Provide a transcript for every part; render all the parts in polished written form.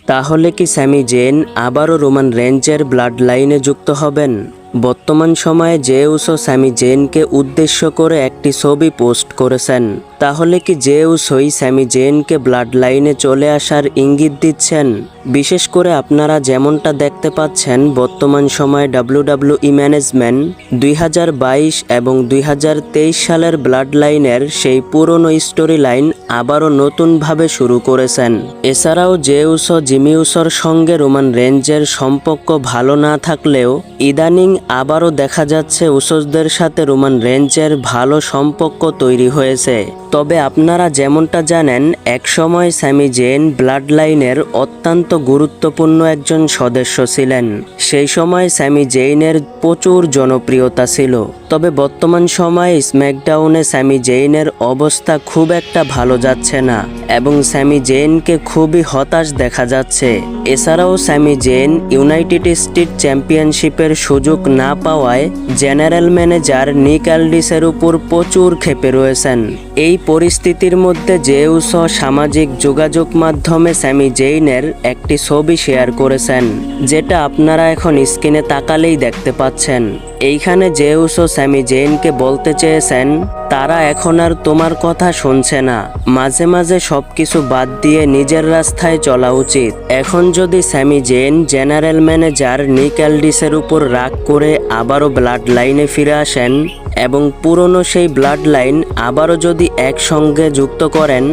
তাহলে কি স্যামি জেন আবারও রোমান রেঞ্জের ব্লাড লাইনে যুক্ত হবেন? বর্তমান সময়ে জে উসো স্যামি জেনকে উদ্দেশ্য করে একটি ছবি পোস্ট করেছেন। তাহলে কি জে উসোই স্যামি জেনকে ব্লাড লাইনে চলে আসার ইঙ্গিত দিচ্ছেন? বিশেষ করে আপনারা যেমনটা দেখতে পাচ্ছেন, বর্তমান সময়ে ডাব্লিউডাব্লিউই ম্যানেজমেন্ট 2022 এবং 2023 সালের ব্লাড লাইনের সেই পুরনো স্টোরি লাইন আবারও নতুনভাবে শুরু করেছেন। এছাড়াও জে উসো জিমি উসোর সঙ্গে রোমান রেঞ্জের সম্পর্ক ভালো না থাকলেও ইদানিং আবারও দেখা যাচ্ছে উসোসদের সাথে রোমান রেঞ্জের ভালো সম্পর্ক তৈরি হয়েছে। তবে আপনারা যেমনটা জানেন, একসময় স্যামি জেন ব্লাড লাইনের অত্যন্ত গুরুত্বপূর্ণ একজন সদস্য ছিলেন। সেই সময় স্যামি জেইনের প্রচুর জনপ্রিয়তা ছিল। তবে বর্তমান সময়ে স্ম্যাকডাউনে স্যামি জেইনের অবস্থা খুব একটা ভালো যাচ্ছে না এবং স্যামি জেইনকে খুবই হতাশ দেখা যাচ্ছে। এছাড়াও স্যামি জেইন ইউনাইটেড স্টেট চ্যাম্পিয়নশিপের সুযোগ না পাওয়ায় জেনারেল ম্যানেজার নিক অ্যালডিসের উপর প্রচুর ক্ষেপে রয়েছেন। এই পরিস্থিতির মধ্যে জে উসো সামাজিক যোগাযোগ মাধ্যমে স্যামি জেইনের একটি ছবি শেয়ার করেছেন, যেটা আপনারা এখন স্ক্রিনে তাকালেই দেখতে পাচ্ছেন। এইখানে জে উসো স্যামি জেইনকে বলতে চেয়েছেন, তারা এখন আর তোমার কথা শুনছে না, মাঝে মাঝে সবকিছু বাদ দিয়ে নিজের রাস্তায় চলা উচিত। এখন যদি স্যামি জেইন জেনারেল ম্যানেজার নিক অ্যালডিসের উপর রাগ করে আবারও ব্লাড লাইনে ফিরে আসেন এবং পুরনো সেই ব্লাড লাইন আবারও যদি একসঙ্গে যুক্ত করেন,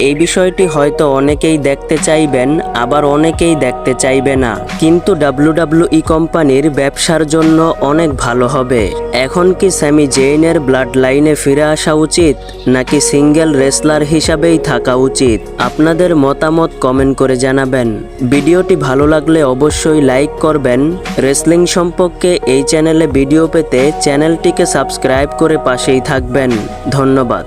এই বিষয়টি হয়তো অনেকেই দেখতে চাইবেন, আবার অনেকেই দেখতে চাইবে না। কিন্তু ডাব্লিউডাব্লিউই কোম্পানির ব্যবসার জন্য অনেক ভালো হবে। এখন কি স্যামি জেইনের ব্লাড লাইনে ফিরে আসা উচিত, নাকি সিঙ্গেল রেসলার হিসাবেই থাকা উচিত? আপনাদের মতামত কমেন্ট করে জানাবেন। ভিডিওটি ভালো লাগলে অবশ্যই লাইক করবেন। রেসলিং সম্পর্কে এই চ্যানেলে ভিডিও পেতে চ্যানেলটিকে সাবস্ক্রাইব করে পাশেই থাকবেন। ধন্যবাদ।